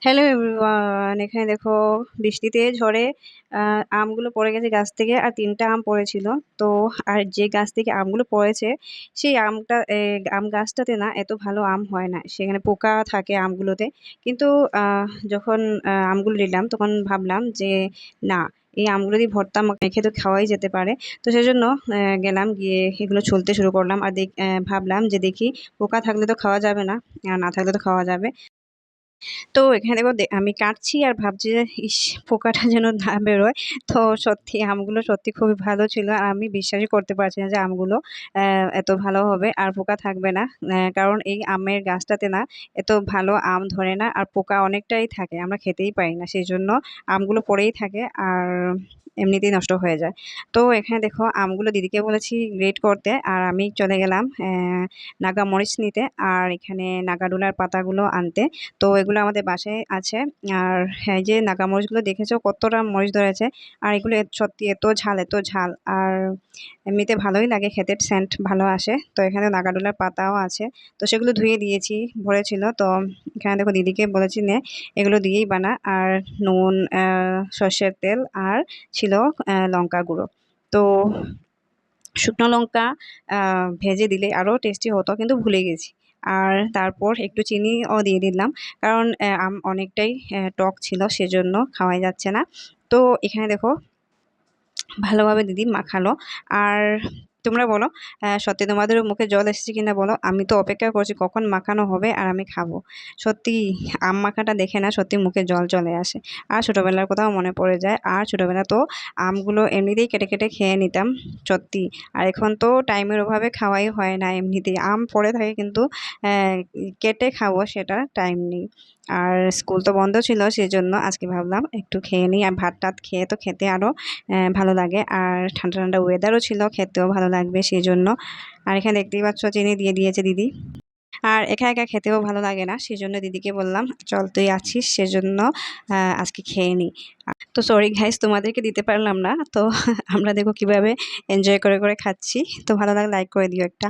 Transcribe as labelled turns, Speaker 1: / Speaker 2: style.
Speaker 1: Hello everyone, এখানে দেখো বৃষ্টিতে ঝড়ে আমগুলো পড়ে গেছে গাছ থেকে। আর ৩টা আম পড়েছিল। তো আর যে গাছ থেকে আমগুলো পড়েছে সেই আমটা আম গাছটাতে না এত ভালো আম হয় না, সেখানে পোকা থাকে আমগুলোতে। কিন্তু যখন আমগুলো নিলাম তখন ভাবলাম যে না, এই আমগুলো দিয়ে ভর্তা মেখে তো খাওয়াই যেতে পারে। তো সেজন্য গেলাম, গিয়ে এগুলো ছুলতে শুরু করলাম। আর ভাবলাম যে দেখি পোকা থাকলে তো খাওয়া যাবে না, আর না থাকলে তো খাওয়া যাবে। তো এখানে দেখো আমি কাটছি আর ভাবছি যে ইস, পোকাটা যেন না বেরোয়। তো সত্যি আমগুলো সত্যি খুবই ভালো ছিল, আর আমি বিশ্বাসই করতে পারছি না যে আমগুলো এত ভালো হবে আর পোকা থাকবে না। কারণ এই আমের গাছটাতে না এত ভালো আম ধরে না, আর পোকা অনেকটাই থাকে, আমরা খেতেই পারি না, সেই জন্য আমগুলো পড়েই থাকে আর এমনিতেই নষ্ট হয়ে যায়। তো এখানে দেখো আমগুলো দিদিকে বলেছি গ্রেট করতে, আর আমি চলে গেলাম নাগা মরিচ নিতে, আর এখানে নাগাডোলার পাতাগুলো আনতে। তো এগুলো আমাদের বাসায় আছে। আর হ্যাঁ, যে নাগা মরিচগুলো দেখেছো কতটা মরিচ ধরেছে, আর এগুলো সত্যি এত ঝাল এত ঝাল, আর এমনিতে ভালোই লাগে খেতে, সেন্ট ভালো আসে। তো এখানে নাগাডোলার পাতাও আছে, তো সেগুলো ধুয়ে দিয়েছি, ভরেছিল। তো এখানে দেখো দিদিকে বলেছি নে এগুলো দিয়েই বানা। আর নুন, সর্ষের তেল, আর ছিল লঙ্কা গুঁড়ো। তো শুকনো লঙ্কা ভেজে দিলে আরও টেস্টি হতো, কিন্তু ভুলে গেছি। আর তারপর একটু চিনিও দিয়ে দিলাম, কারণ আম অনেকটাই টক ছিল, সেজন্য খাওয়াই যাচ্ছে না। তো এখানে দেখো ভালোভাবে দিদি মাখালো। আর তোমরা বলো, সত্যি তোমাদের মুখে জল এসেছে কিনা বলো। আমি তো অপেক্ষা করছি কখন মাখানো হবে আর আমি খাবো। সত্যি আম মাখাটা দেখে না সত্যি মুখে জল চলে আসে, আর ছোটোবেলার কথাও মনে পড়ে যায়। আর ছোটোবেলা তো আমগুলো এমনিতেই কেটে কেটে খেয়ে নিতাম সত্যি। আর এখন তো টাইমের অভাবে খাওয়াই হয় না, এমনিতেই আম পড়ে থাকে, কিন্তু কেটে খাবো সেটা টাইম নেই। আর স্কুল তো বন্ধ ছিল, সেজন্য আজকে ভাবলাম একটু খেয়ে নিই। আর ভাত টাত খেয়ে তো খেতে আরও ভালো লাগে, আর ঠান্ডা ঠান্ডা ওয়েদারও ছিল, খেতেও ভালো লাগবে সেই জন্য। আর এখানে দেখতেই পাচ্ছ চিনি দিয়ে দিয়েছে দিদি। আর একা একা খেতেও ভালো লাগে না, সেজন্য দিদিকে বললাম চল তুই আছিস সেজন্য আজকে খেয়ে নিই। তো সরি গাইস, তোমাদেরকে দিতে পারলাম না। তো আমরা দেখো কিভাবে এনজয় করে করে খাচ্ছি। তো ভালো লাগলে লাইক করে দিও একটা।